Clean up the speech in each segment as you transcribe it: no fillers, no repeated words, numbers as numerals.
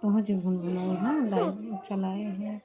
पहुँच गुनगुनाए ना लाइव चलाए हैं।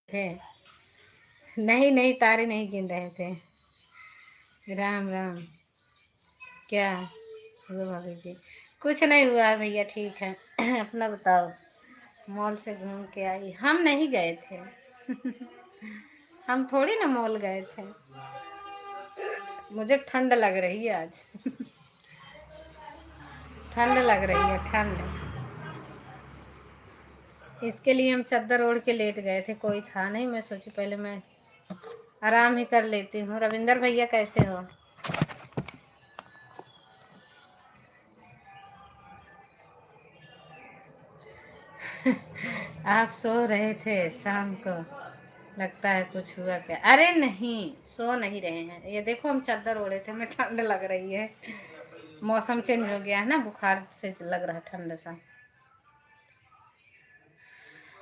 थे। नहीं नहीं, तारे नहीं गिन रहे थे। राम राम। क्या हुआ भाभी जी? कुछ नहीं हुआ भैया, ठीक है। अपना बताओ। मॉल से घूम के आई, हम नहीं गए थे। हम थोड़ी ना मॉल गए थे। मुझे ठंड लग रही है आज। ठंड लग रही है, ठंड। इसके लिए हम चादर ओढ़ के लेट गए थे, कोई था नहीं। मैं सोची पहले मैं आराम ही कर लेती हूँ। रविंदर भैया कैसे हो? आप सो रहे थे शाम को, लगता है कुछ हुआ क्या? अरे नहीं, सो नहीं रहे हैं। ये देखो हम चादर ओढ़े थे, हमें ठंड लग रही है। मौसम चेंज हो गया है ना, बुखार से लग रहा है ठंड सा।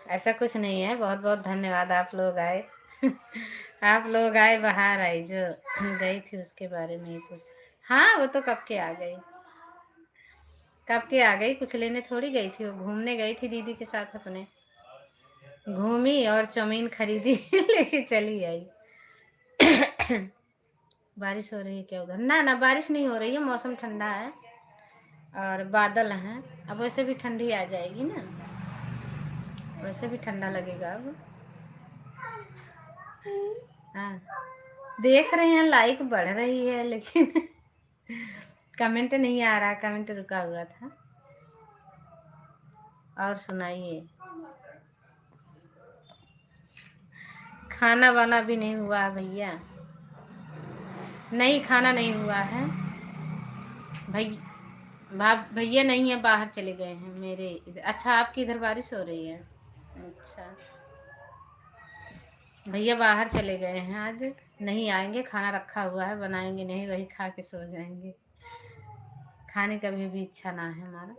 ऐसा कुछ नहीं है। बहुत बहुत धन्यवाद, आप लोग आए। आप लोग आए, बाहर आई जो गई थी उसके बारे में ही कुछ। हाँ वो तो कब के आ गई, कब के आ गई। कुछ लेने थोड़ी गई थी, वो घूमने गई थी दीदी के साथ अपने। घूमी और चाउमीन खरीदी। लेके चली आई। बारिश हो रही है क्या उधर? ना ना, बारिश नहीं हो रही है, मौसम ठंडा है और बादल हैं। अब वैसे भी ठंडी आ जाएगी ना, वैसे भी ठंडा लगेगा अब। हाँ, देख रहे हैं लाइक बढ़ रही है, लेकिन कमेंट नहीं आ रहा, कमेंट रुका हुआ था। और सुनाइए। खाना वाना भी नहीं हुआ भैया। नहीं, खाना नहीं हुआ है। भाई भैया नहीं है, बाहर चले गए हैं मेरे इधर। अच्छा, आपकी इधर बारिश हो रही है? अच्छा, भैया बाहर चले गए हैं, आज नहीं आएंगे। खाना रखा हुआ है, बनाएंगे नहीं, वही खा के सो जाएंगे। खाने का भी इच्छा ना है हमारा।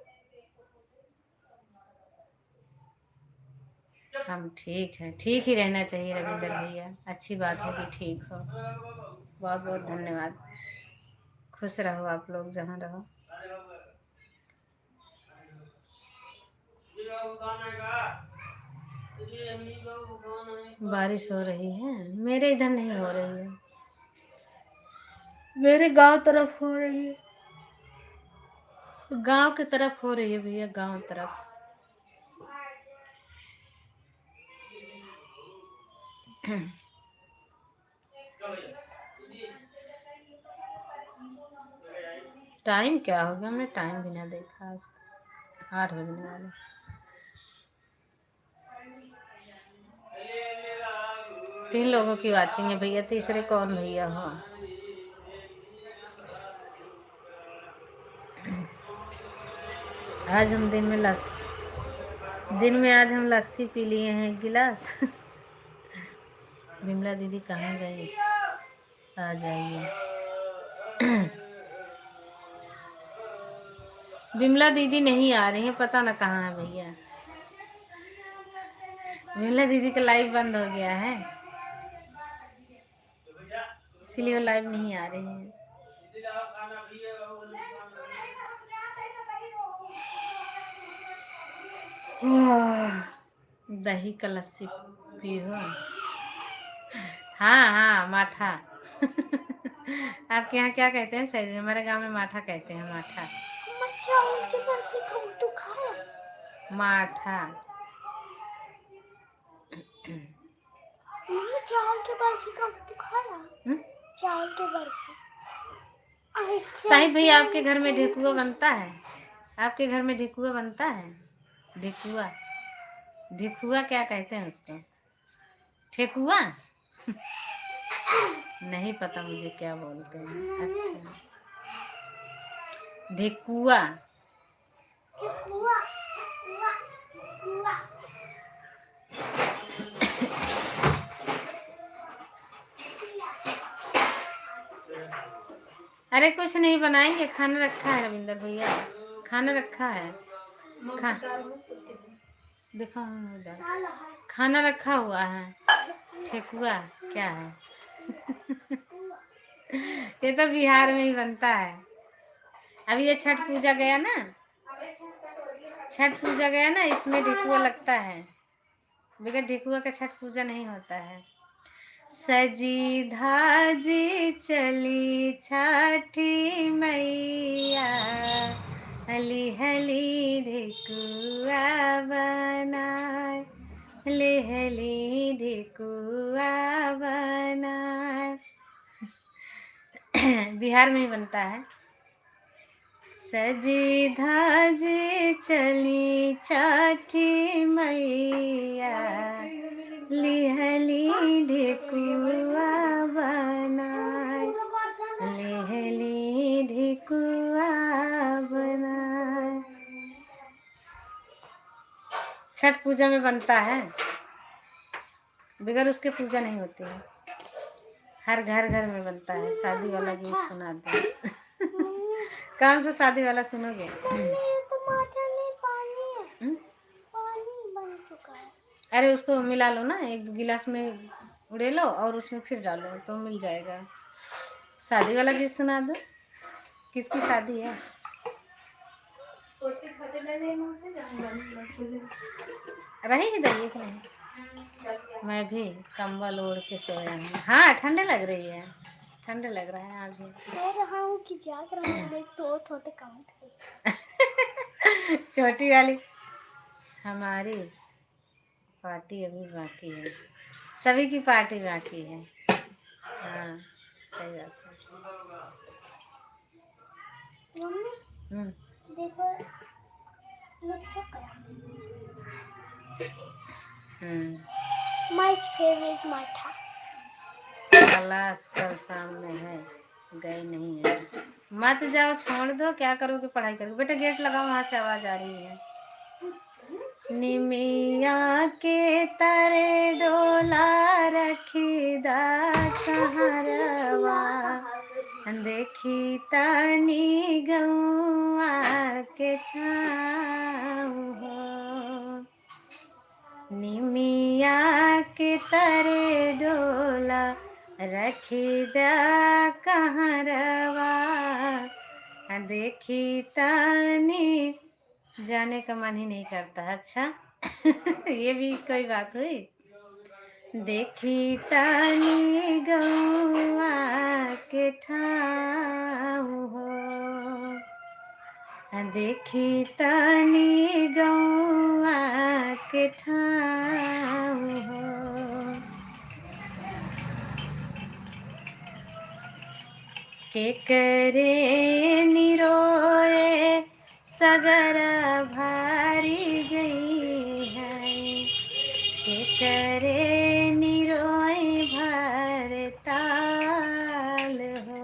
हम ठीक है, ठीक ही रहना चाहिए रविंदर भैया। अच्छी बात है कि ठीक हो। बहुत बहुत धन्यवाद। खुश रहो आप लोग जहाँ रहो। बारिश हो रही है, मेरे इधर नहीं हो रही है, मेरे गांव तरफ हो रही है। गांव की तरफ हो रही है भैया, गांव तरफ। टाइम क्या हो गया? हमने टाइम भी ना देखा आज तक। 8 बजने वाले। 3 लोगों की वाचिंग है भैया, तीसरे कौन भैया हो? आज हम दिन में आज हम लस्सी पी लिए हैं 1 गिलास। विमला दीदी कहाँ गई? आ जाइए। विमला दीदी नहीं आ रही है, पता ना कहाँ है भैया। विमला दीदी का लाइव बंद हो गया है, इसलिए वो लाइव नहीं आ रही है। दही का लस्सी पियो। हाँ हाँ, माठा। आपके यहाँ क्या कहते हैं? सही, हमारे गांव में माठा कहते हैं, माठा। चावल की बर्फी कब तो खाया? माठा। चावल की बर्फी कब तो खाया? चावल की बर्फी। साहिब भैया, आपके घर में ढेकुआ बनता है? आपके घर में ढेकुआ बनता है? ढेकुआ, ढेकुआ क्या कहते हैं उसको? ठेकुआ? नहीं पता मुझे क्या बोलते हैं। अच्छा, ढेकुआ। अरे कुछ नहीं बनाएंगे, खाना रखा है रविंदर भैया, खाना रखा है। खा देखो, खाना रखा हुआ है। ठेकुआ क्या है? ये तो बिहार में ही बनता है। अभी ये छठ पूजा गया ना, छठ पूजा गया ना, इसमें ठेकुआ लगता है। बगैर ठेकुआ का छठ पूजा नहीं होता है। सजी धाजी चली छठी मैया, हली हली ढेकुआ बनाए, हली ढेकुआ बनाए। बिहार में ही बनता है। सजी धाजी चली छठी मैया, लिहली ढेकुआ बनाए, लिहली ढेकुआ बनाए। छठ पूजा में बनता है, बगैर उसके पूजा नहीं होती है। हर घर घर में बनता है। शादी वाला गीत सुना दे। कौन सा शादी वाला सुनोगे? अरे उसको मिला लो ना, एक गिलास में उड़े लो और उसमें फिर डालो तो मिल जाएगा। शादी वाला गीत सुना दो। किसकी शादी है? रही इधर एक नहीं। मैं भी कंबल ओढ़ के सोया हूँ। हाँ ठंडे लग रही है, ठंडे लग रहा है अभी। कह रहा हूँ कि जाग रहा हूँ, सोत होते काम। छोटी वाली हमारी पार्टी अभी बाकी है, सभी की पार्टी बाकी है। हाँ सही बात है। मम्मी देखो माय फेवरेट माठा। क्लास कल शाम में है, गई नहीं है। मत जाओ, छोड़ दो, क्या करोगे पढ़ाई करोगे। बेटा गेट लगाओ, वहां से आवाज आ रही है। निमिया के तरे डोला रखी दा कहरवा, देखी तनी गौआ के छाँव हो। निमिया के तरे डोला रखी दा कहरवा, देखी तनी। जाने का मन ही नहीं करता। अच्छा ये भी कोई बात हुई। देखी तनी गौआ के ठाव हो, देखी तनी गौआ के ठाव हो। के करे निरोए सगर भारी गई है, के करे निरोए भर ताल हो।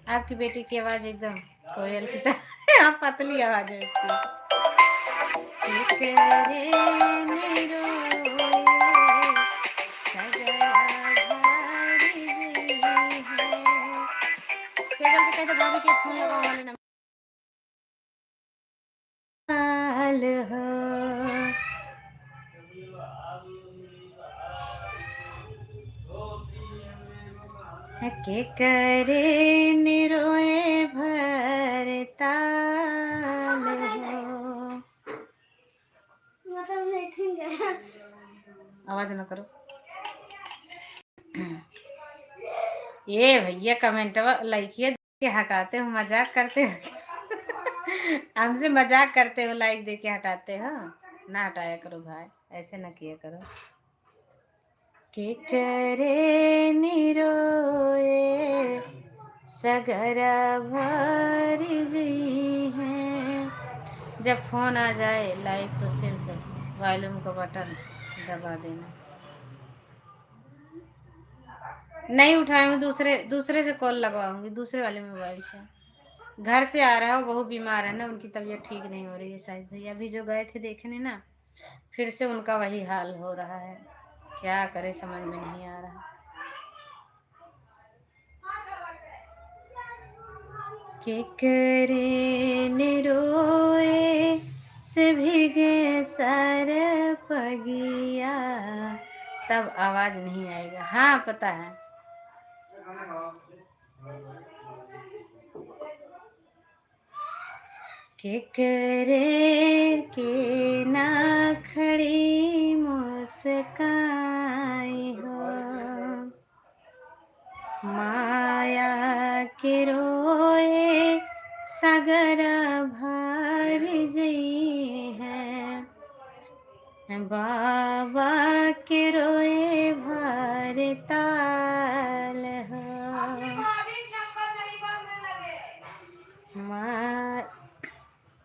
आपकी बेटी की आवाज एकदम कोयल की तरह पतली आवाज है इसकी। के करे निरोए सगर भारी गई है। सेगल के कहते भाभी के फोन लगाओ वाले नंबर हो। के करे निरोए भर ताल हो। आवाज ना करो। ये भैया कमेंट लाइक के हटाते हो, मजाक करते हो। हमसे मजाक करते हो, लाइक दे के हटाते हो। ना हटाया करो भाई, ऐसे ना किया करो। के करे निरोए सगर भरी जी है। जब फोन आ जाए लाइक तो सिर्फ वॉल्यूम का बटन दबा देना। नहीं उठाऊंगी, दूसरे से कॉल लगवाऊंगी, दूसरे वाले मोबाइल से। घर से आ रहा है, वो बीमार है ना, उनकी तबीयत ठीक नहीं हो रही है शायद। भैया अभी जो गए थे देखने ना, फिर से उनका वही हाल हो रहा है। क्या करे समझ में नहीं आ रहा। के करे निरोए से भीगे सर पगिया, तब आवाज नहीं आएगा। हाँ पता है। के करे के ना खड़ी मुस्काई हो, माया के रोए सगर भर जई है, बाबा के रोए भर ताल हो,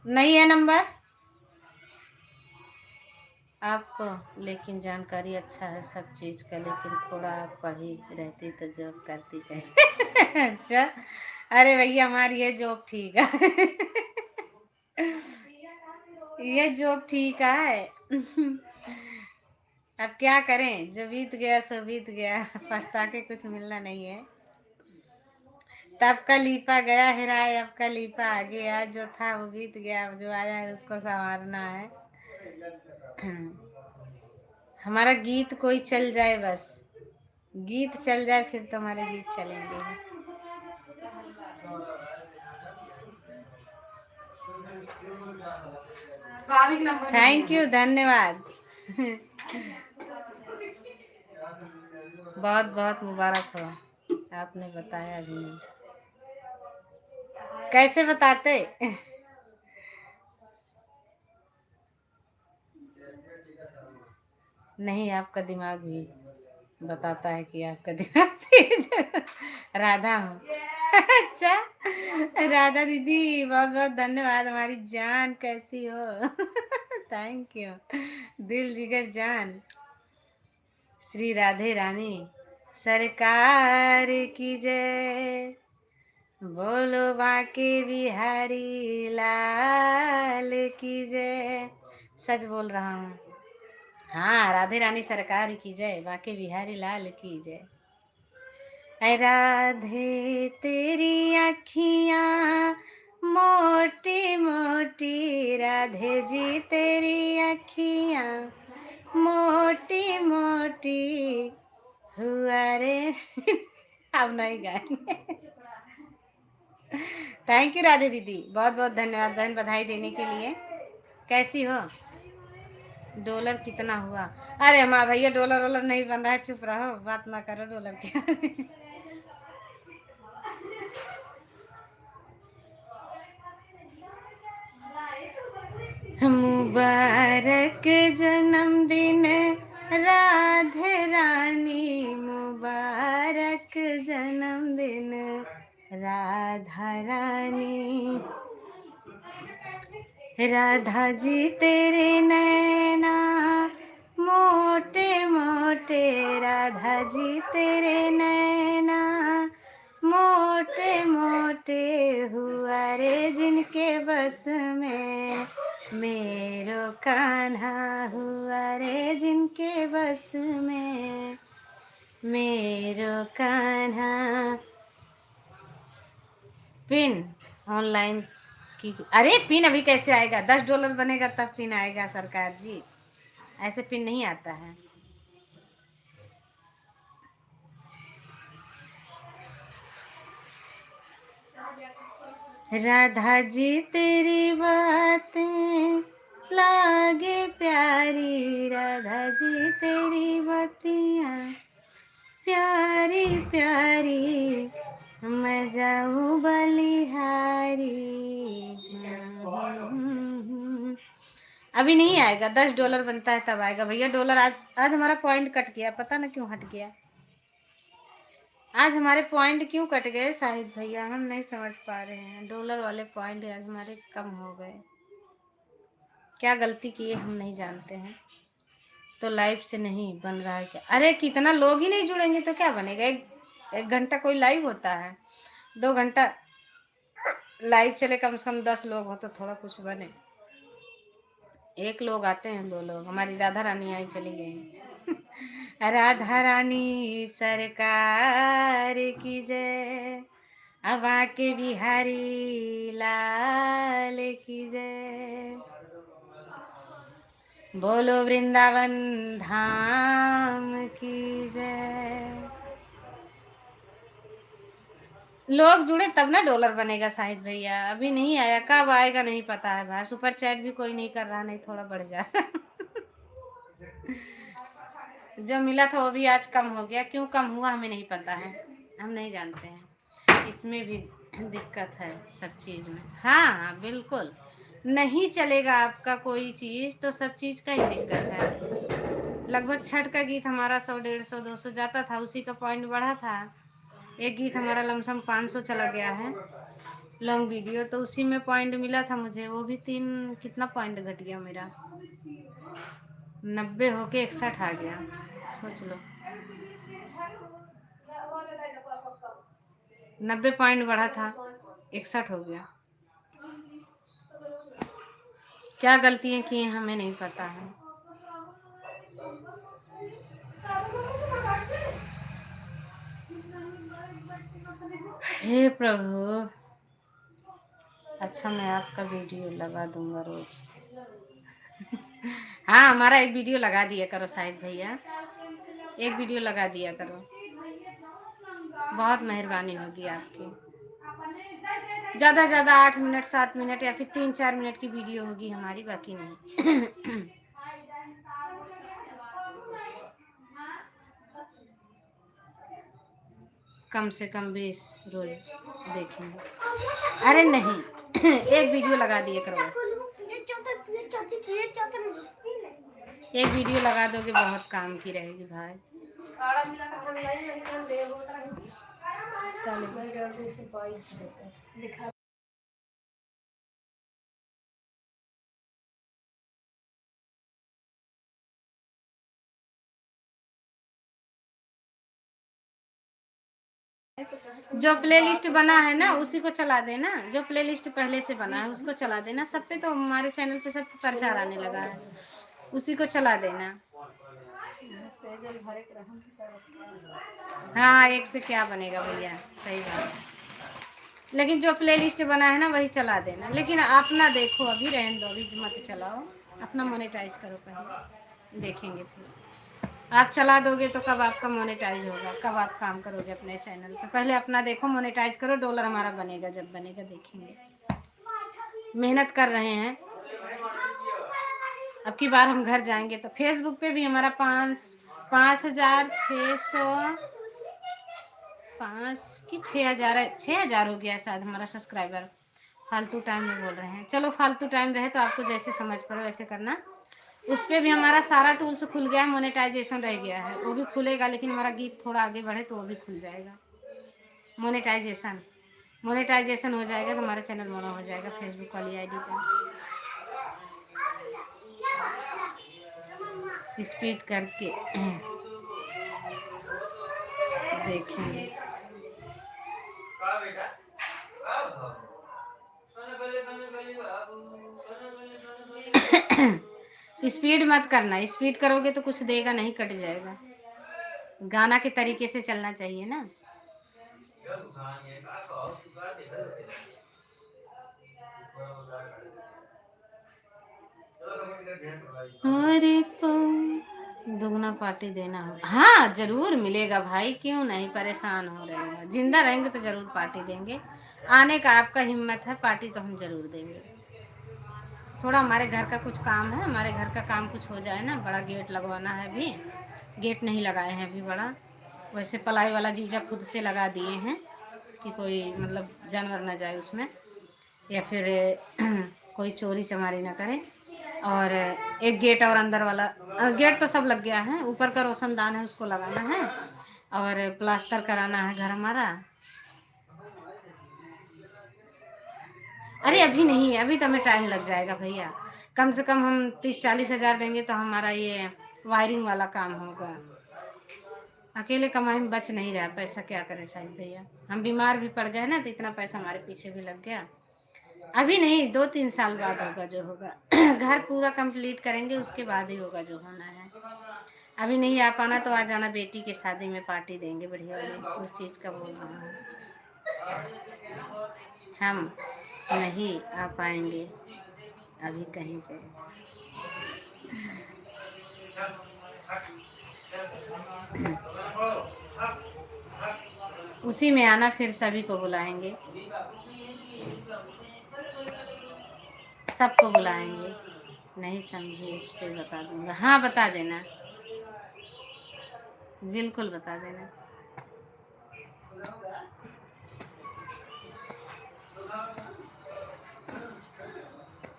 नहीं है नंबर आपको, लेकिन जानकारी अच्छा है सब चीज़ का, लेकिन थोड़ा आप पढ़ी रहती तो जॉब करती कहीं। अच्छा, अरे भैया हमारी ये जॉब ठीक है। ये जॉब ठीक है। अब क्या करें, जो बीत गया सो बीत गया, पछता के कुछ मिलना नहीं है। तब का लीपा गया हिराए, अब का लीपा आ गया, जो था वो बीत गया, अब जो आया है उसको संवारना है। हमारा गीत कोई चल जाए, बस गीत चल जाए फिर तो हमारे गीत चलेंगे। थैंक यू, धन्यवाद। बहुत बहुत मुबारक हो, आपने बताया भी नहीं, कैसे बताते। नहीं, आपका दिमाग भी बताता है कि आपका दिमाग तेज है। राधा हूँ। अच्छा, राधा दीदी बहुत बहुत धन्यवाद, हमारी जान कैसी हो। थैंक यू, दिल जिगर जान। श्री राधे रानी सरकार की जय, बोलो बाके बिहारी लाल की जय। सच बोल रहा हूँ। हाँ, राधे रानी सरकार की जय, बाके बिहारी लाल की जय। ऐ राधे तेरी अखियाँ मोटी मोटी, राधे जी तेरी अखियाँ मोटी मोटी, हुआ रे। अब नहीं गाएंगे। थैंक यू राधे दीदी, बहुत बहुत धन्यवाद बहन बधाई देने के लिए। कैसी हो? डॉलर कितना हुआ? अरे माँ भैया डॉलर वॉलर नहीं बन रहा है, चुप रहो, बात ना करो डॉलर की। मुबारक जन्मदिन राधे रानी, मुबारक जन्मदिन राधा रानी। राधा जी तेरे नैना मोटे मोटे, राधा जी तेरे नैना मोटे मोटे, हुआ रे जिनके बस में मेरो कान्हा, हुआ रे जिनके बस में मेरो कान्हा। पिन ऑनलाइन की, अरे पिन अभी कैसे आएगा? $10 बनेगा तब पिन आएगा सरकार जी, ऐसे पिन नहीं आता है। राधा जी तेरी बातें लागे प्यारी, राधा जी तेरी बातियाँ प्यारी प्यारी, मैं जाऊँ बलिहारी। अभी नहीं आएगा, $10 बनता है तब आएगा भैया डॉलर। आज आज हमारा पॉइंट कट गया, पता ना क्यों हट गया। आज हमारे पॉइंट क्यों कट गए शाहिद भैया, हम नहीं समझ पा रहे हैं। डॉलर वाले पॉइंट आज हमारे कम हो गए, क्या गलती किए हम नहीं जानते हैं। तो लाइव से नहीं बन रहा है क्या? अरे कितना लोग ही नहीं जुड़ेंगे तो क्या बनेगा? एक घंटा कोई लाइव होता है, 2 घंटा लाइव चले, कम से कम 10 लोग हो तो थोड़ा कुछ बने। 1 लोग आते हैं, 2 लोग। हमारी राधा रानी आई चली गई। राधा रानी सरकार की जय, अब आके बिहारी लाल की जय, बोलो वृंदावन धाम की जय। लोग जुड़े तब ना डॉलर बनेगा शाहिद भैया, अभी नहीं आया, कब आएगा नहीं पता है भाई। सुपर चैट भी कोई नहीं कर रहा, नहीं थोड़ा बढ़ जाता। जो मिला था वो भी आज कम हो गया, क्यों कम हुआ हमें नहीं पता है, हम नहीं जानते हैं। इसमें भी दिक्कत है सब चीज़ में। हाँ हाँ बिल्कुल, नहीं चलेगा आपका कोई चीज़ तो सब चीज़ का ही दिक्कत है। लगभग छठ का गीत हमारा 100 150 200 जाता था, उसी का पॉइंट बढ़ा था। एक गीत हमारा लमसम 500 चला गया है लॉन्ग वीडियो, तो उसी में पॉइंट मिला था मुझे, वो भी 3 कितना पॉइंट घट गया मेरा, 90 होके 61 आ गया, सोच लो। 90 पॉइंट बढ़ा था, 61 हो गया। क्या गलतियां की हैं हमें नहीं पता है। हे प्रभु, अच्छा मैं आपका वीडियो लगा दूंगा रोज। हाँ हमारा एक वीडियो लगा दिया करो शाहिद भैया, एक वीडियो लगा दिया करो, बहुत मेहरबानी होगी आपकी। ज़्यादा ज़्यादा 8 मिनट 7 मिनट या फिर 3-4 मिनट की वीडियो होगी हमारी, बाकी नहीं। कम से कम 20 रोज देखेंगे। अरे नहीं, एक वीडियो लगा दिए करो बस, एक वीडियो लगा दोगे बहुत काम की रहेगी भाई। जो प्लेलिस्ट बना है ना उसी को चला देना, जो प्लेलिस्ट पहले से बना है उसको चला देना, सब पे तो हमारे चैनल पे सब प्रचार आने लगा है, उसी को चला देना। हाँ एक से क्या बनेगा भैया, सही बात, लेकिन जो प्लेलिस्ट बना है ना वही चला देना, लेकिन अपना देखो, अभी रहने दो, अभी मत चलाओ, अपना मोनेटाइज करो पहले, देखेंगे फिर। आप चला दोगे तो कब आपका मोनेटाइज होगा, कब आप काम करोगे अपने चैनल पे, पहले अपना देखो, मोनेटाइज करो, डॉलर हमारा बनेगा, जब बनेगा देखेंगे, मेहनत कर रहे हैं। अब की बार हम घर जाएंगे तो फेसबुक पे भी हमारा 5,600 6,000 हो गया शायद हमारा सब्सक्राइबर। फालतू टाइम में बोल रहे हैं, चलो फालतू टाइम रहे तो आपको जैसे समझ पड़े वैसे करना। उस पर भी हमारा सारा टूल्स खुल गया है, मोनेटाइजेशन रह गया है, वो भी खुलेगा, लेकिन हमारा गीत थोड़ा आगे बढ़े तो वो भी खुल जाएगा। मोनेटाइजेशन मोनेटाइजेशन हो जाएगा तो हमारा चैनल मोनो हो जाएगा फेसबुक वाली आईडी का। स्पीड करके देखेंगे। स्पीड मत करना, स्पीड करोगे तो कुछ देगा नहीं, कट जाएगा। गाना के तरीके से चलना चाहिए ना। अरे दुगना पार्टी देना हो, हाँ जरूर मिलेगा भाई, क्यों नहीं, परेशान हो रहे हो, जिंदा रहेंगे तो जरूर पार्टी देंगे। आने का आपका हिम्मत है, पार्टी तो हम जरूर देंगे। थोड़ा हमारे घर का कुछ काम है, हमारे घर का काम कुछ हो जाए ना, बड़ा गेट लगवाना है, अभी गेट नहीं लगाए हैं अभी बड़ा, वैसे पलाई वाला जीजा खुद से लगा दिए हैं कि कोई मतलब जानवर ना जाए उसमें, या फिर कोई चोरी चमारी ना करे। और एक गेट और अंदर वाला, गेट तो सब लग गया है, ऊपर का रोशनदान है उसको लगाना है, और प्लास्टर कराना है घर हमारा। अरे अभी नहीं, अभी तो हमें टाइम लग जाएगा भैया, कम से कम हम 30-40 हज़ार देंगे तो हमारा ये वायरिंग वाला काम होगा। अकेले कमाई में बच नहीं रहा पैसा, क्या करें साहिब भैया, हम बीमार भी पड़ गए ना तो इतना पैसा हमारे पीछे भी लग गया। अभी नहीं, 2-3 साल बाद होगा जो होगा। घर पूरा कंप्लीट करेंगे उसके बाद ही होगा जो होना है। अभी नहीं आ पाना तो आ जाना, बेटी के शादी में पार्टी देंगे बढ़िया वाली, उस चीज़ का बोल रहा हूँ। हम नहीं आ पाएंगे अभी कहीं पे। उसी में आना, फिर सभी को बुलाएंगे, सबको बुलाएंगे। नहीं समझी उस पर बता दूंगा। हाँ बता देना, बिल्कुल बता देना।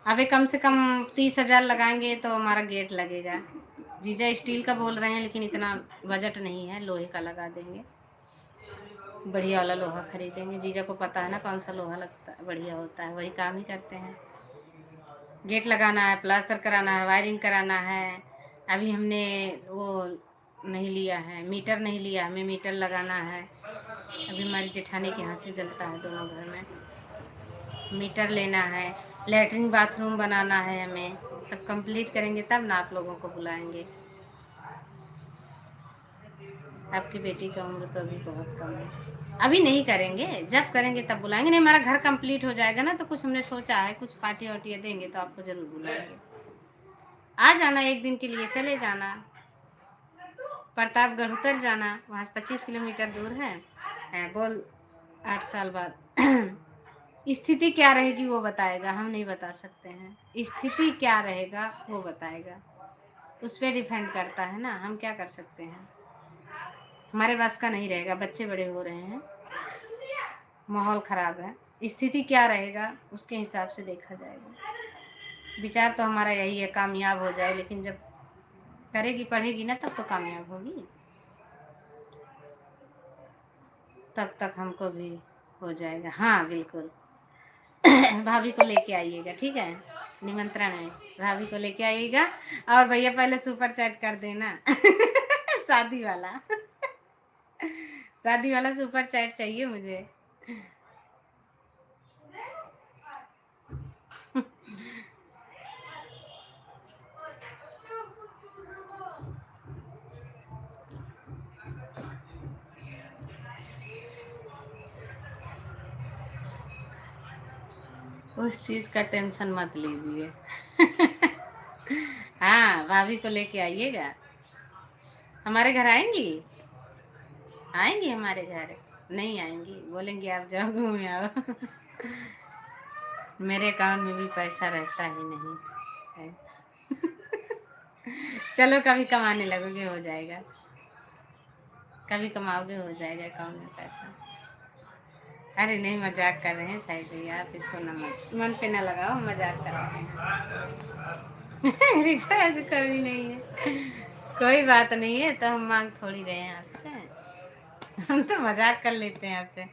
अबे कम से कम 30,000 लगाएंगे तो हमारा गेट लगेगा। जीजा स्टील का बोल रहे हैं, लेकिन इतना बजट नहीं है, लोहे का लगा देंगे। बढ़िया वाला लोहा खरीदेंगे। जीजा को पता है ना कौन सा लोहा लगता है, बढ़िया होता है, वही काम ही करते हैं। गेट लगाना है, प्लास्टर कराना है, वायरिंग कराना है। अभी हमने वो नहीं लिया है, मीटर नहीं लिया, हमें मीटर लगाना है। अभी हमारी जेठानी के यहाँ से जलता है दोनों घर में, मीटर लेना है। लेटरिन बाथरूम बनाना है हमें। सब कंप्लीट करेंगे तब ना आप लोगों को बुलाएंगे। आपकी बेटी का उम्र तो अभी बहुत कम है, अभी नहीं करेंगे, जब करेंगे तब बुलाएंगे। नहीं, हमारा घर कंप्लीट हो जाएगा ना, तो कुछ हमने सोचा है, कुछ पार्टी वार्टी देंगे तो आपको जरूर बुलाएंगे। आ जाना, एक दिन के लिए चले जाना, प्रतापगढ़ उतर जाना, वहाँ से 25 किलोमीटर दूर है। बोल 8 साल बाद स्थिति क्या रहेगी वो बताएगा, हम नहीं बता सकते हैं। स्थिति क्या रहेगा वो बताएगा, उस पर डिपेंड करता है ना, हम क्या कर सकते हैं। हमारे पास का नहीं रहेगा, बच्चे बड़े हो रहे हैं, माहौल ख़राब है, स्थिति क्या रहेगा उसके हिसाब से देखा जाएगा। विचार तो हमारा यही है, कामयाब हो जाए, लेकिन जब करेगी पढ़ेगी ना तब तो कामयाब होगी, तब तक हमको भी हो जाएगा। हाँ बिल्कुल भाभी को लेके आइएगा, ठीक है, निमंत्रण है, भाभी को लेके आइएगा। और भैया पहले सुपर चैट कर देना शादी वाला शादी वाला सुपर चैट चाहिए मुझे उस चीज़ का टेंशन मत लीजिए हाँ भाभी को लेके आइएगा। हमारे घर आएंगी, आएंगी हमारे घर? नहीं आएंगी, बोलेंगी आप जाओ घूम आओ मेरे अकाउंट में भी पैसा रहता ही नहीं है चलो कभी कमाने लगोगे हो जाएगा, कभी कमाओगे हो जाएगा अकाउंट में पैसा। अरे नहीं, मजाक कर रहे हैं शायद भैया, आप इसको न मन पे न लगाओ, मजाक कर रहे हैं रिचार्ज कभी नहीं है कोई बात नहीं है, तो हम मांग थोड़ी रहे हैं आपसे हम तो मजाक कर लेते हैं आपसे।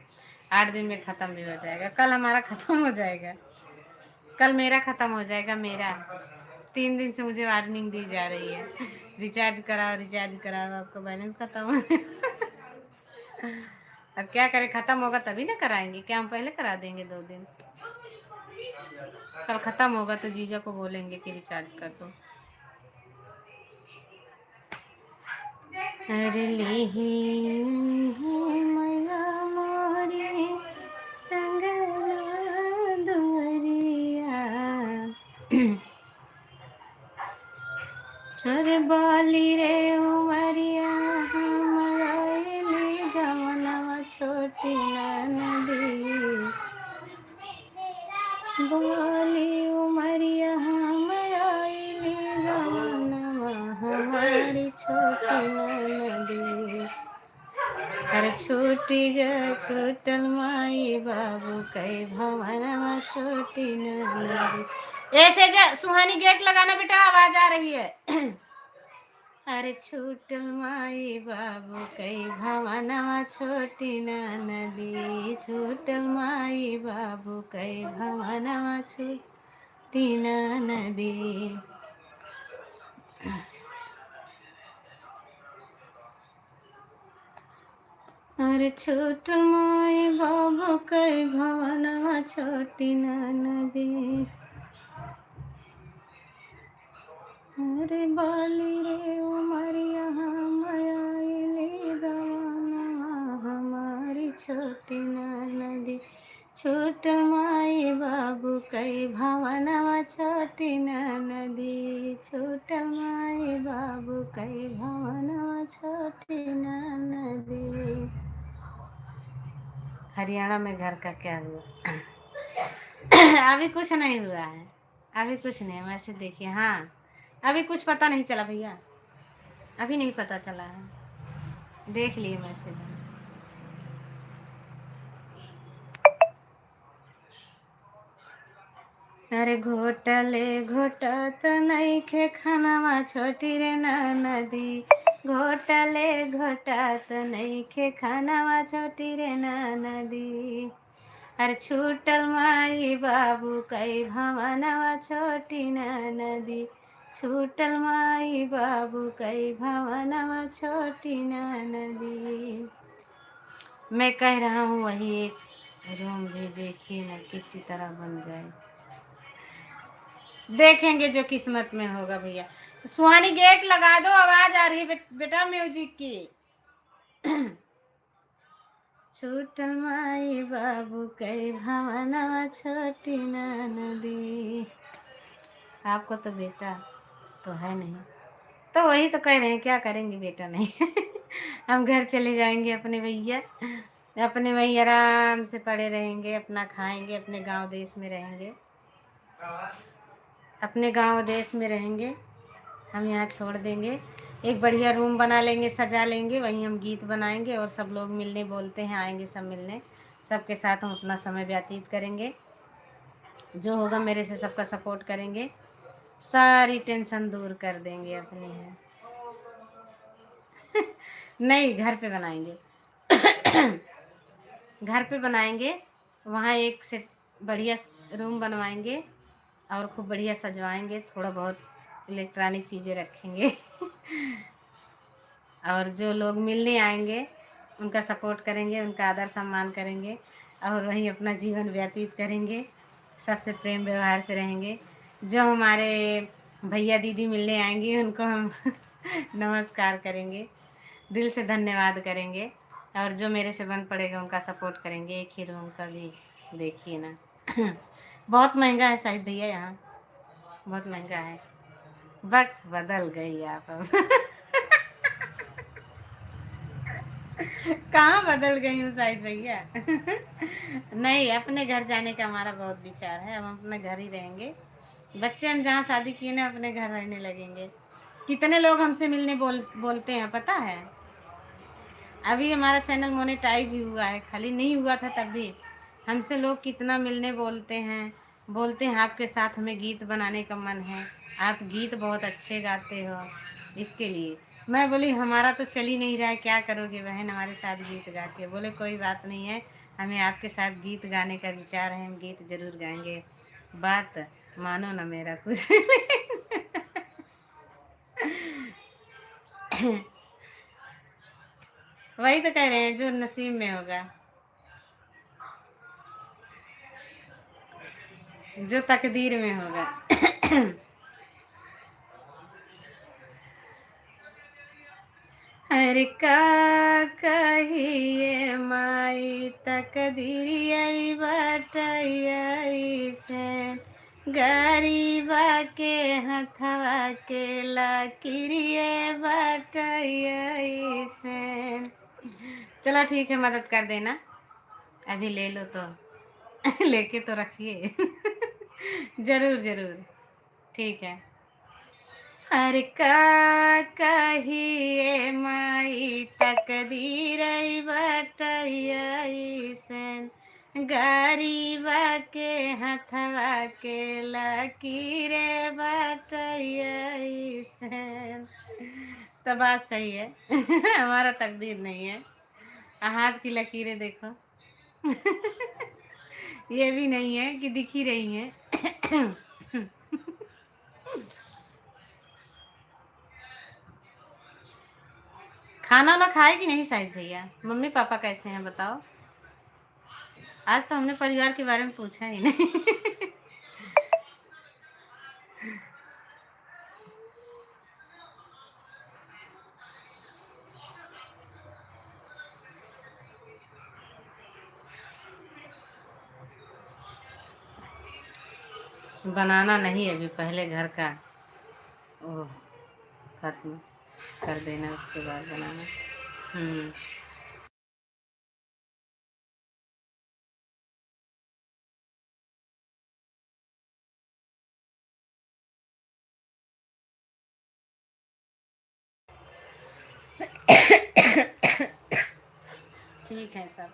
8 दिन में ख़त्म भी हो जाएगा, कल हमारा ख़त्म हो जाएगा, कल मेरा ख़त्म हो जाएगा। मेरा 3 दिन से मुझे वार्निंग दी जा रही है, रिचार्ज कराओ रिचार्ज कराओ, आपको बैलेंस ख़त्म हो अब क्या करें, ख़त्म होगा तभी ना कराएंगे, क्या हम पहले करा देंगे 2 दिन? कल ख़त्म होगा तो जीजा को बोलेंगे कि रिचार्ज कर दो। अरे मैया मोरी अंगना दुआरिया अरे बाली रे उमरिया हमारा गमनवा छोटी नदी, बाली उमरिया हमारा गमनवा हमारी छोटी नदी। अरे छूटी ग छूटल माई बाबू कई भवनवा छोटी नदी। ऐसे सुहानी गेट लगाना बेटा, आवाज आ रही है अरे छूटल माई बाबू कई भवनवा छोटी नदी, छूटल माई बाबू कई भवनवा छोटी नदी। अरे छूटल माई बाबू कई भवनवा छोटी नदी। अरे बाली रे उमरिया हमारी गवानवा हमारी छोटी नदी, छूटल माई बाबू कई भवनवा छोटी नदी, छूटल माई बाबू कई भवनवा छोटी नदी। हरियाणा में घर का क्या हुआ? अभी कुछ नहीं हुआ है, अभी कुछ नहीं। वैसे देखिए, हाँ अभी कुछ पता नहीं चला भैया, अभी नहीं पता चला है। देख लिए मैसेज हम। अरे घोटले घोटत नइखे खानावा छोटी रे नदी, घोटले घोटत नइखे खानावा छोटी रे नदी। अरे छूटल माई बाबू कई भवनवा छोटी नदी, छूटल माई बाबू कई भवनवा छोटी नदी। मैं कह रहा हूँ वही एक रूम भी देखिए ना किसी तरह बन जाए। देखेंगे जो किस्मत में होगा भैया। सुहानी गेट लगा दो, आवाज आ रही है बेटा म्यूजिक की। छूटल माई बाबू कई भवनवा छोटी नदी। आपको तो बेटा तो है नहीं, तो वही तो कह रहे हैं, क्या करेंगे बेटा नहीं। हम घर चले जाएंगे अपने भैया, अपने वही आराम से पड़े रहेंगे, अपना खाएंगे, अपने गांव देश में रहेंगे, अपने गांव देश में रहेंगे। हम यहाँ छोड़ देंगे, एक बढ़िया रूम बना लेंगे, सजा लेंगे, वहीं हम गीत बनाएंगे और सब लोग मिलने बोलते हैं, आएंगे सब मिलने, सबके साथ हम अपना समय व्यतीत करेंगे। जो होगा मेरे से सबका सपोर्ट करेंगे, सारी टेंशन दूर कर देंगे अपनी है। नहीं, घर पे बनाएंगे। घर पे बनाएंगे, वहाँ एक से बढ़िया रूम बनवाएंगे और खूब बढ़िया सजवाएंगे, थोड़ा बहुत इलेक्ट्रॉनिक चीज़ें रखेंगे। और जो लोग मिलने आएंगे उनका सपोर्ट करेंगे, उनका आदर सम्मान करेंगे और वहीं अपना जीवन व्यतीत करेंगे, सबसे प्रेम व्यवहार से रहेंगे। जो हमारे भैया दीदी मिलने आएंगे उनको हम नमस्कार करेंगे, दिल से धन्यवाद करेंगे और जो मेरे से बन पड़ेगा उनका सपोर्ट करेंगे। एक ही रूम का भी देखिए ना। बहुत महंगा है साहिब भैया, यहाँ बहुत महंगा है। वक्त बदल गई आप अब। कहाँ बदल गई हूँ साहिब भैया। नहीं, अपने घर जाने का हमारा बहुत विचार है, हम अपने घर ही रहेंगे। बच्चे हम जहाँ शादी किए ना अपने घर रहने लगेंगे। कितने लोग हमसे मिलने बोलते हैं पता है। अभी हमारा चैनल मोनेटाइज ही हुआ है, खाली नहीं हुआ था तब भी हमसे लोग कितना मिलने बोलते हैं, बोलते हैं आपके साथ हमें गीत बनाने का मन है, आप गीत बहुत अच्छे गाते हो। इसके लिए मैं बोली हमारा तो चल ही नहीं रहा है, क्या करोगे बहन हमारे साथ गीत गा के। बोले कोई बात नहीं है, हमें आपके साथ गीत गाने का विचार है, हम गीत जरूर गाएंगे, बात मानो ना मेरा कुछ। वही तो कह रहे हैं, जो नसीब में होगा, जो तकदीर में होगा। हर का कहिए माई तकदीर बटई से, गरीबा के हथवा के लकीरिए बटई से। चलो ठीक है, मदद कर देना, अभी ले लो तो। लेके तो रखिए। जरूर जरूर, ठीक है। हर का कहिए माई तकदीर बटई सन, गरीबा के हथवा के लकीरे बटई सन। तो बात सही है। हमारा तकदीर नहीं है, हाथ की लकीरें देखो। ये भी नहीं है कि दिख ही रही हैं। खाना ना खाए कि नहीं शाहिद भैया? मम्मी पापा कैसे हैं बताओ? आज तो हमने परिवार के बारे में पूछा ही नहीं। बनाना नहीं, अभी पहले घर का ओह खत्म कर देना, उसके बाद बनाना। ठीक है सब,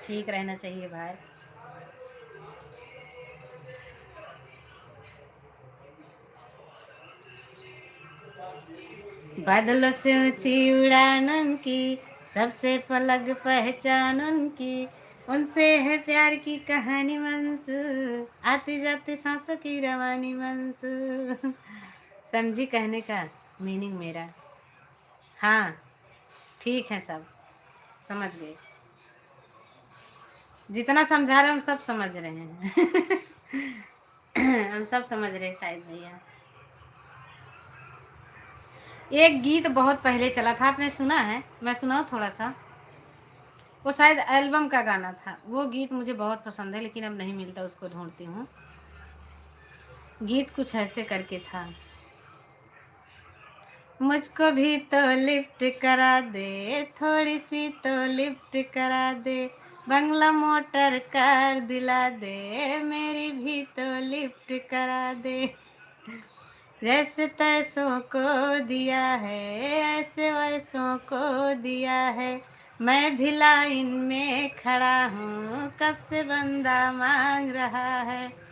ठीक रहना चाहिए भाई। बादलों से ऊंची उड़ान उनकी, सबसे पलक पहचान उनकी, उनसे है प्यार की कहानी मंसूर, आते जाते सांसों की रवानी मंसूर। समझी कहने का मीनिंग मेरा? हाँ ठीक है सब, समझ गए। जितना समझा रहे हम सब समझ रहे हैं। हम सब समझ रहे शायद भैया। एक गीत बहुत पहले चला था, आपने सुना है? मैं सुनाऊं थोड़ा सा? वो शायद एल्बम का गाना था, वो गीत मुझे बहुत पसंद है, लेकिन अब नहीं मिलता, उसको ढूंढती हूँ। गीत कुछ ऐसे करके था, मुझको भी तो लिफ्ट करा दे, थोड़ी सी तो लिफ्ट करा दे, बंगला मोटर कार दिला दे, मेरी भी तो लिफ्ट करा दे, जैसे तैसों को दिया है ऐसे वैसों को दिया है, मैं भी लाइन में खड़ा हूँ, कब से बंदा मांग रहा है।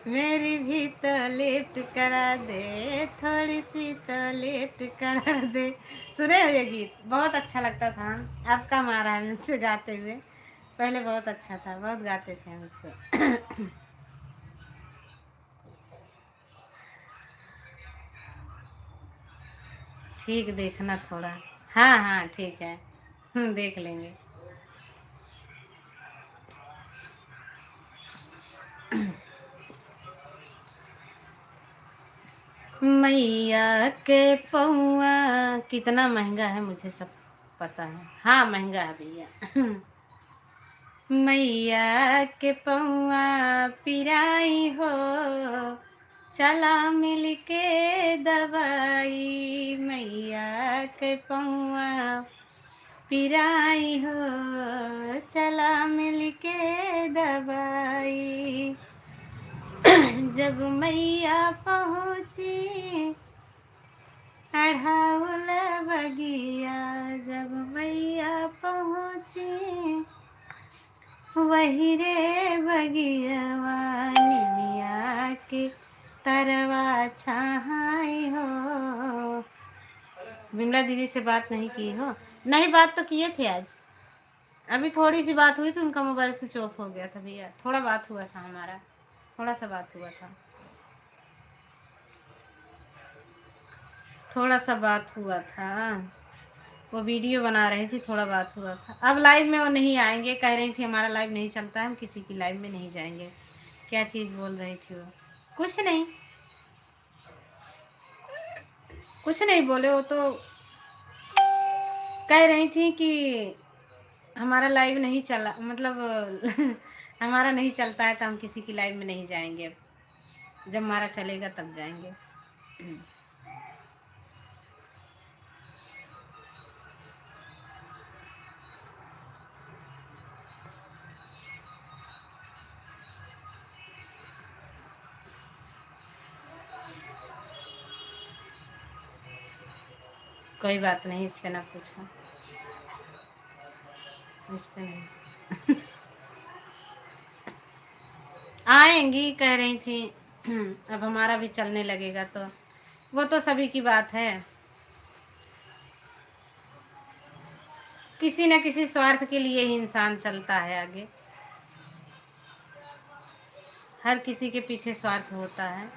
मेरी भी तो लिफ्ट करा दे, थोड़ी सी तो लिफ्ट करा दे। सुने हो ये गीत? बहुत अच्छा लगता था। अब कम आ रहा है मुझसे गाते हुए, पहले बहुत अच्छा था, बहुत गाते थे हम उसको। ठीक देखना थोड़ा। हाँ हाँ ठीक है, देख लेंगे। मैया के पौआ, कितना महंगा है मुझे सब पता है। हाँ महंगा है भैया। मैया के पौआ पिराई हो, चला मिल के दवाई, मैया के पौआ पिराई हो, चला मिल के दवाई। जब मैया पहुँची अढ़ाउल बगिया, जब मैया पहुँची वही रे बगियावा, निमिया के तरवा छाई हो। बिमला दीदी से बात नहीं की हो? नहीं, बात तो किए थे आज, अभी थोड़ी सी बात हुई थी, उनका मोबाइल स्विच ऑफ हो गया था भैया, थोड़ा बात हुआ था हमारा, थोड़ा सा बात हुआ था, थोड़ा सा बात हुआ था, वो वीडियो बना रही थी, थोड़ा बात हुआ था। अब लाइव में वो नहीं आएंगे, कह रही थी हमारा लाइव नहीं चलता है, हम किसी की लाइव में नहीं जाएंगे। क्या चीज़ बोल रही थी वो? कुछ नहीं, कुछ नहीं बोले, वो तो कह रही थी कि हमारा लाइव नहीं चला, मतलब हमारा नहीं चलता है तो हम किसी की लाइव में नहीं जाएंगे, अब जब हमारा चलेगा तब जाएंगे। कोई बात नहीं, इस पे ना पूछो, इस पे नहीं। आएंगी कह रही थी। अब हमारा भी चलने लगेगा तो वो तो सभी की बात है, किसी न किसी स्वार्थ के लिए ही इंसान चलता है आगे, हर किसी के पीछे स्वार्थ होता है,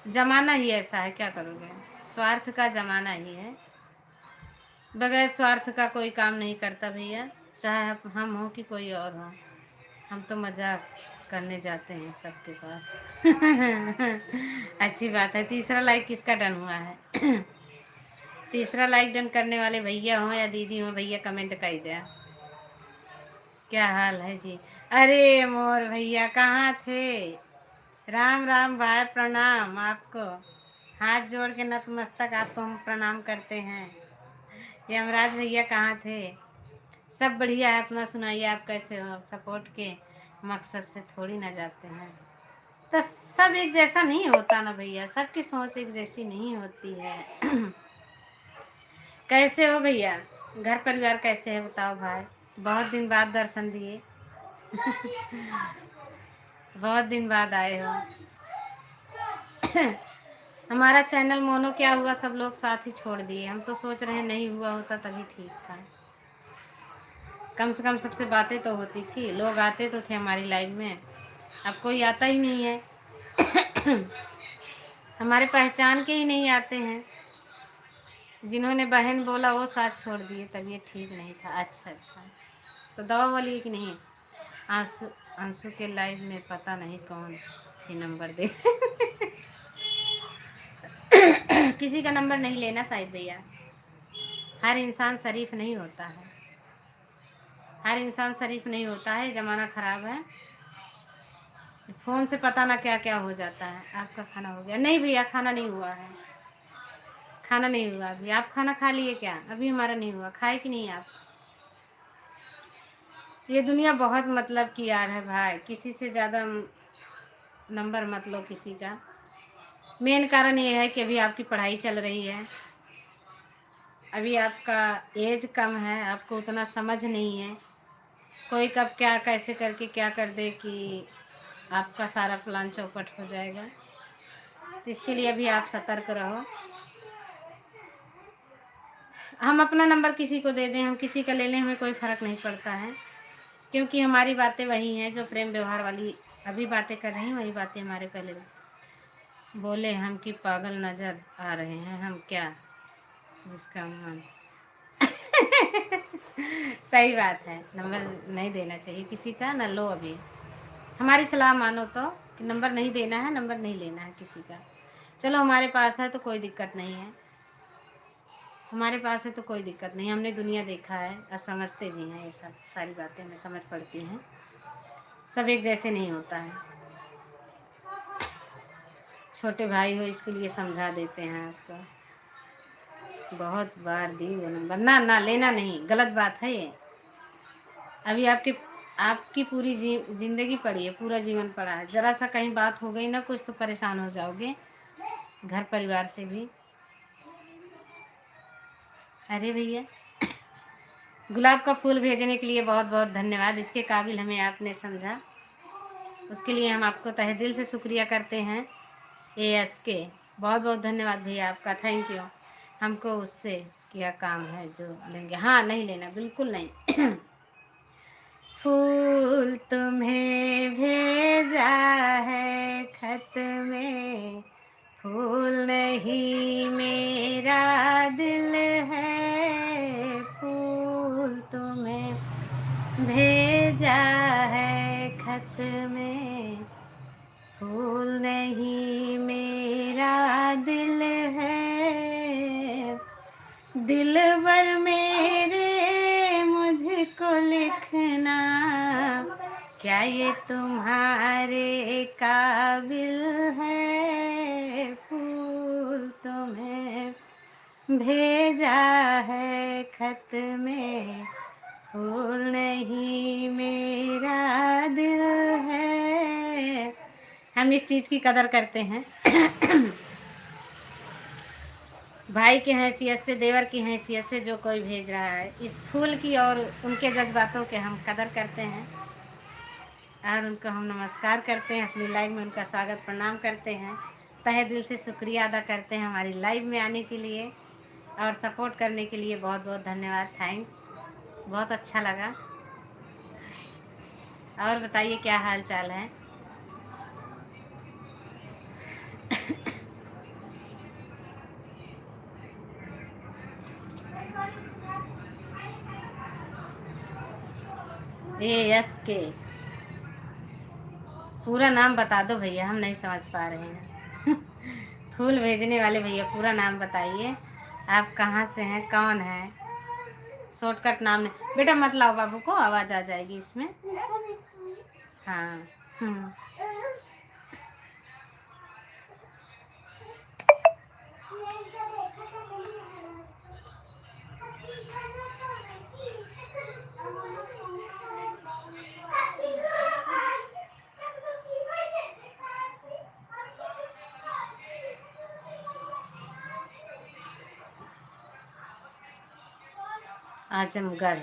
जमाना ही ऐसा है, क्या करोगे, स्वार्थ का जमाना ही है, बगैर स्वार्थ का कोई काम नहीं करता भैया, चाहे हम हो कि कोई और हो, हम तो मजाक करने जाते हैं सबके पास। अच्छी बात है। तीसरा लाइक किसका डन हुआ है? तीसरा लाइक डन करने वाले भैया हो या दीदी हो, भैया कमेंट कर दिया। क्या हाल है जी? अरे मोर भैया कहाँ थे? राम राम भाई, प्रणाम आपको, हाथ जोड़ के नतमस्तक आपको हम प्रणाम करते हैं। यमराज भैया कहाँ थे? सब बढ़िया है, अपना सुनाइए, आप कैसे हो? सपोर्ट के मकसद से थोड़ी ना जाते हैं, तो सब एक जैसा नहीं होता ना भैया, सबकी सोच एक जैसी नहीं होती है। कैसे हो भैया? घर परिवार कैसे है बताओ भाई? बहुत दिन बाद दर्शन दिए। बहुत दिन बाद आए हो। हमारा चैनल मोनो क्या हुआ, सब लोग साथ ही छोड़ दिए। हम तो सोच रहे हैं नहीं हुआ होता तभी ठीक था, कम से कम सबसे बातें तो होती थी, लोग आते तो थे हमारी लाइफ में। अब कोई आता ही नहीं है। हमारे पहचान के ही नहीं आते हैं। जिन्होंने बहन बोला वो साथ छोड़ दिए, तबीयत ठीक नहीं था। अच्छा अच्छा, तो दवा वाली कि नहीं? आंसू अंशु के लाइफ में पता नहीं कौन थे, नंबर दे। किसी का नंबर नहीं लेना शायद भैया। हर इंसान शरीफ नहीं होता है, हर इंसान शरीफ नहीं होता है। ज़माना ख़राब है, फ़ोन से पता ना क्या क्या हो जाता है। आपका खाना हो गया? नहीं भैया, खाना नहीं हुआ है, खाना नहीं हुआ अभी। आप खाना खा लिए क्या? अभी हमारा नहीं हुआ। खाए कि नहीं आप? ये दुनिया बहुत मतलब की यार है भाई, किसी से ज़्यादा नंबर मत लो किसी का। मेन कारण ये है कि अभी आपकी पढ़ाई चल रही है, अभी आपका एज कम है, आपको उतना समझ नहीं है। कोई कब क्या कैसे करके क्या कर दे कि आपका सारा प्लान चौपट हो जाएगा। तो इसके लिए अभी आप सतर्क रहो। हम अपना नंबर किसी को दे दें, हम किसी का ले लें, हमें कोई फ़र्क नहीं पड़ता है, क्योंकि हमारी बातें वही हैं जो प्रेम व्यवहार वाली अभी बातें कर रही हैं, वही बातें हमारे पहले बोले हम कि पागल नज़र आ रहे हैं हम क्या, जिसका मन। सही बात है, नंबर नहीं देना चाहिए किसी का, ना लो अभी। हमारी सलाह मानो तो, कि नंबर नहीं देना है, नंबर नहीं लेना है किसी का। चलो हमारे पास है तो कोई दिक्कत नहीं है, हमारे पास है तो कोई दिक्कत नहीं। हमने दुनिया देखा है और समझते भी हैं, ये सब सारी बातें हमें समझ पड़ती हैं। सब एक जैसे नहीं होता है। छोटे भाई हो इसके लिए समझा देते हैं आपको, बहुत बार दी वो नंबर। ना ना, लेना नहीं, गलत बात है ये। अभी आपकी पूरी जिंदगी पड़ी है, पूरा जीवन पड़ा है। ज़रा सा कहीं बात हो गई ना कुछ तो परेशान हो जाओगे, घर परिवार से भी। अरे भैया, गुलाब का फूल भेजने के लिए बहुत बहुत धन्यवाद। इसके काबिल हमें आपने समझा, उसके लिए हम आपको तहे दिल से शुक्रिया करते हैं। ASK, बहुत बहुत धन्यवाद भैया आपका, थैंक यू। हमको उससे क्या काम है जो लेंगे? हाँ, नहीं लेना, बिल्कुल नहीं। फूल तुम्हें भेजा है खत में, फूल नहीं मेरा दिल है। फूल तुम्हें भेजा है खत में, फूल नहीं मेरा दिल है। दिलबर मेरे मुझको लिखना, क्या ये तुम्हारे काबिल है? फूल तुम्हें भेजा है खत में, फूल नहीं मेरा दिल है। हम इस चीज़ की कदर करते हैं। भाई की हैसियत से, देवर की हैसियत से जो कोई भेज रहा है, इस फूल की और उनके जज्बातों के हम कदर करते हैं और उनको हम नमस्कार करते हैं, अपनी लाइफ में उनका स्वागत प्रणाम करते हैं। तहे दिल से शुक्रिया अदा करते हैं हमारी लाइफ में आने के लिए और सपोर्ट करने के लिए। बहुत बहुत धन्यवाद, थैंक्स, बहुत अच्छा लगा। और बताइए क्या हाल चाल है? ASK, पूरा नाम बता दो भैया, हम नहीं समझ पा रहे हैं। फूल भेजने वाले भैया पूरा नाम बताइए, आप कहाँ से हैं, कौन है? शॉर्टकट नाम नहीं बेटा, मत लाओ बाबू को, आवाज़ आ जाएगी इसमें। हाँ। आजमगढ़,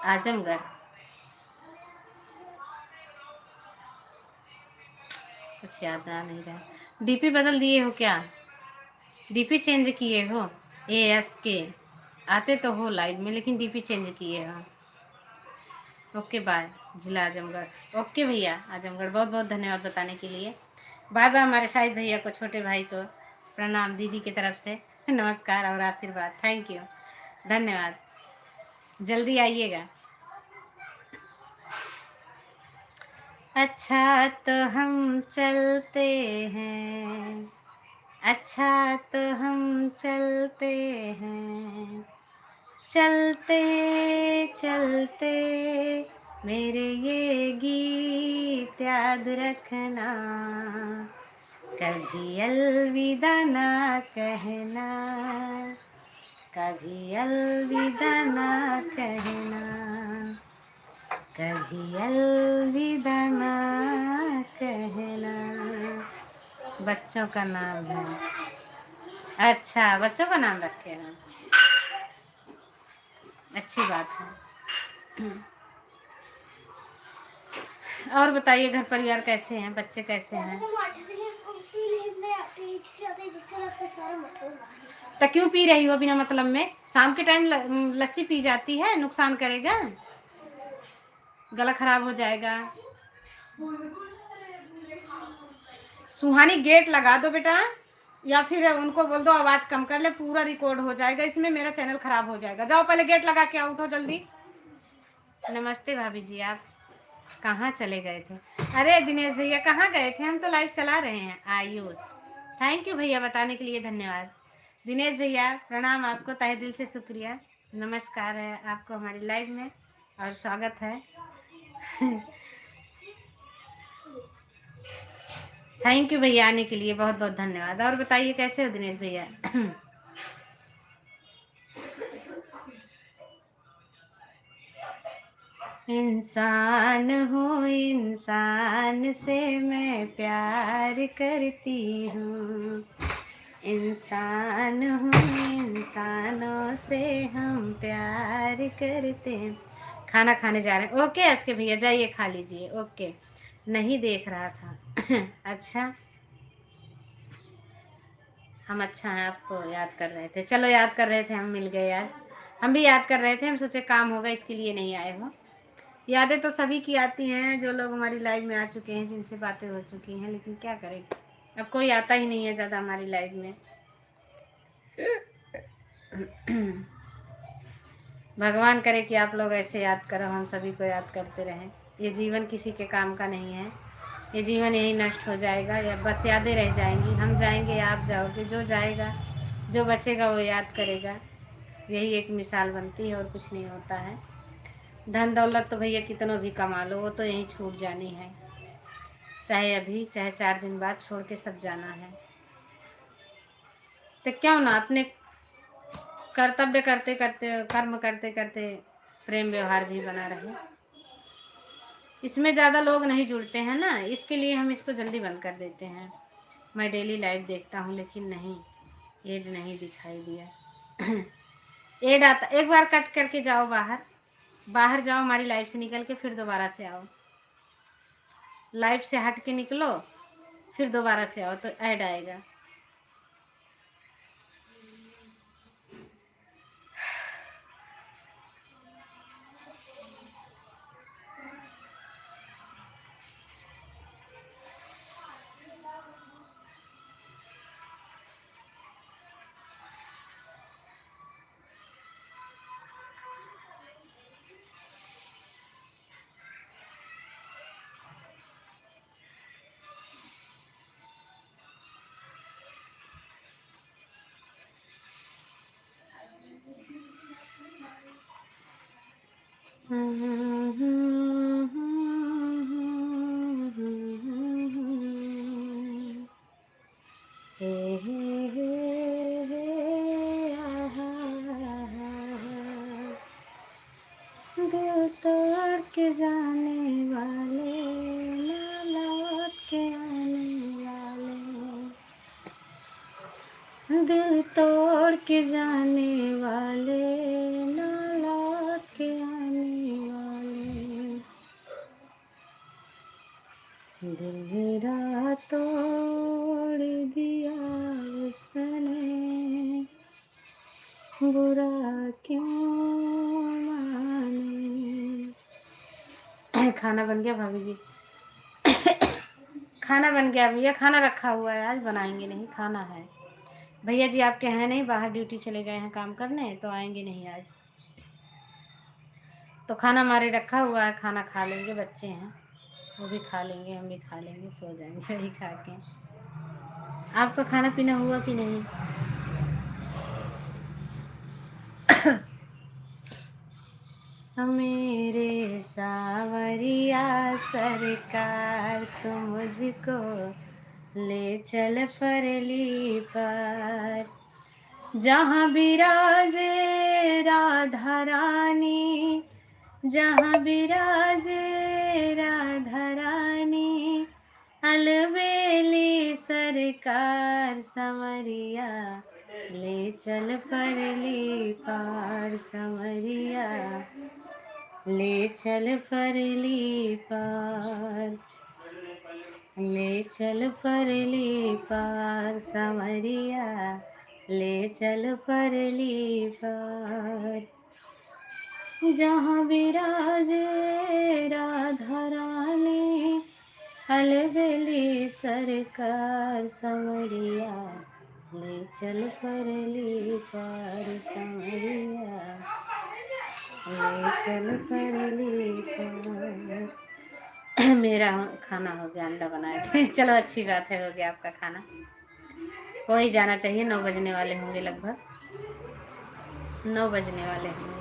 आजमगढ़। कुछ याद आ नहीं रहा। डीपी बदल दिए हो क्या? डीपी चेंज किए हो? ASK आते तो हो लाइव में, लेकिन डीपी चेंज किए हो। Okay bye. जिला आजमगढ़। ओके भैया आजमगढ़, बहुत बहुत धन्यवाद बताने के लिए। बाय बाय हमारे शाहिद भैया को, छोटे भाई को प्रणाम दीदी की तरफ से। नमस्कार और आशीर्वाद। थैंक यू, धन्यवाद। जल्दी आइएगा। अच्छा तो हम चलते हैं, अच्छा तो हम चलते हैं, चलते चलते मेरे ये गीत याद रखना, कभी अलविदा ना कहना, कभी अलविदा ना कहना, कभी अलविदा ना कहना। बच्चों का नाम है। अच्छा बच्चों का नाम रखे हैं, अच्छी बात है। और बताइए घर परिवार कैसे हैं, बच्चे कैसे हैं? तो क्यों पी रही हो बिना मतलब में? शाम के टाइम लस्सी पी जाती है, नुकसान करेगा, गला खराब हो जाएगा। सुहानी गेट लगा दो बेटा, या फिर उनको बोल दो आवाज कम कर ले, पूरा रिकॉर्ड हो जाएगा इसमें, मेरा चैनल खराब हो जाएगा। जाओ पहले गेट लगा के उठो जल्दी। नमस्ते भाभी जी, आप कहाँ चले गए थे? अरे दिनेश भैया कहाँ गए थे, हम तो लाइव चला रहे हैं। आयुष, थैंक यू भैया बताने के लिए, धन्यवाद। दिनेश भैया प्रणाम, आपको तहे दिल से शुक्रिया, नमस्कार है आपको हमारी लाइव में और स्वागत है। थैंक यू भैया आने के लिए, बहुत बहुत धन्यवाद। और बताइए कैसे हो दिनेश भैया? इंसान हूँ, इंसान से मैं प्यार करती हूँ, इंसान हूँ, इंसानों से हम प्यार करते हैं। खाना खाने जा रहे हैं। ओके एसके भैया जाइए खा लीजिए। ओके, नहीं देख रहा था। अच्छा हम अच्छा है, आपको याद कर रहे थे। चलो याद कर रहे थे, हम मिल गए यार। हम भी याद कर रहे थे, हम सोचे काम होगा इसके लिए नहीं आए हो। यादें तो सभी की आती हैं, जो लोग हमारी लाइव में आ चुके हैं, जिनसे बातें हो चुकी हैं, लेकिन क्या करें, अब कोई आता ही नहीं है ज़्यादा हमारी लाइव में। भगवान करे कि आप लोग ऐसे याद करो, हम सभी को याद करते रहें। ये जीवन किसी के काम का नहीं है, ये जीवन यही नष्ट हो जाएगा, या बस यादें रह जाएंगी। हम जाएंगे, आप जाओगे, जो जाएगा जो बचेगा वो याद करेगा, यही एक मिसाल बनती है, और कुछ नहीं होता है। धन दौलत तो भैया कितनों भी कमा लो, वो तो यहीं छूट जानी है, चाहे अभी चाहे 4 दिन बाद छोड़ के सब जाना है। तो क्यों ना अपने कर्तव्य करते करते, कर्म करते करते प्रेम व्यवहार भी बना रहे। इसमें ज़्यादा लोग नहीं जुड़ते हैं ना, इसके लिए हम इसको जल्दी बंद कर देते हैं। मैं डेली लाइव देखता हूँ, लेकिन नहीं, एड नहीं दिखाई दिया। एड आता, एक बार कट करके जाओ बाहर, बाहर जाओ हमारी लाइव से निकल के, फिर दोबारा से आओ, लाइव से हट के निकलो, फिर दोबारा से आओ तो ऐड आएगा। दिल तोड़ के जाने वाले, ना लौट के आने वाले, दिल तोड़ के जाने वाले, ना लौट के आने खाना बन गया भाभी जी? खाना बन गया भैया, खाना रखा हुआ है, आज बनाएंगे नहीं, खाना है। भैया जी आपके हैं नहीं, बाहर ड्यूटी चले गए हैं काम करने, तो आएंगे नहीं आज। तो खाना हमारे रखा हुआ है, खाना खा लेंगे, बच्चे हैं वो भी खा लेंगे, हम भी खा लेंगे, सो जाएंगे वही खा के। आपका खाना पीना हुआ कि नहीं? मेरे सावरिया सरकार, तू मुझको ले चल परली पार, जहाँ बिराजे राधा रानी, जहाँ बिराजे राधा रानी, अलबेली सरकार समरिया, ले चल परली पार समरिया, ले चल परली पार, ले चल परली पार समरिया, ले चल परली पार, जहाँ विराजे राधा रानी, अलबेली सरकार समरिया, ले चल परली पार समरिया, ले चल परली पार। मेरा खाना हो गया, अंडा बनाए थे। चलो अच्छी बात है, हो गया आपका खाना। हो ही जाना चाहिए, 9 बजने वाले होंगे, लगभग 9 बजने वाले होंगे।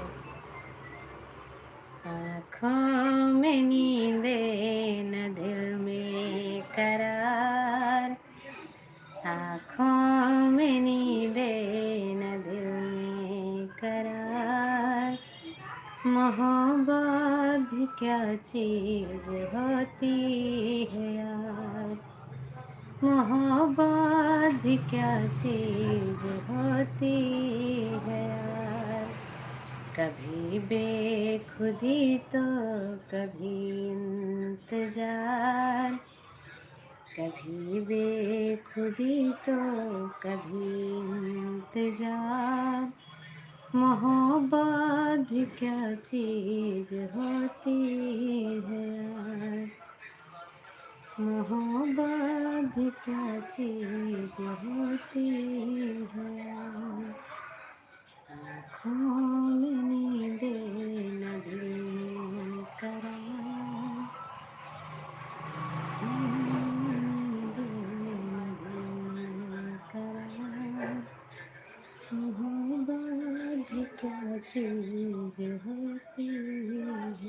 आँखों में नींदे न दिल में करार, आँखों में नींदे न दिल में करार, मोहब्बत भी क्या चीज होती है यार, मोहब्बत भी क्या चीज होती है यार, कभी बेखुदी तो कभी इंतजार, कभी बेखुदी तो कभी इंतजार, मोहब्बत भी क्या चीज होती है यार, मोहब्बत भी क्या चीज होती है यार, आँखों में नींदे न दिल में करार, नींदे न दिल में करार, मोहब्बत भी क्या चीज होती है।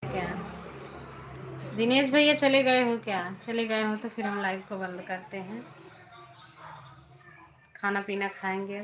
क्या दिनेश भैया चले गए हो क्या? चले गए हो तो फिर हम लाइव को बंद करते हैं, खाना पीना खाएंगे।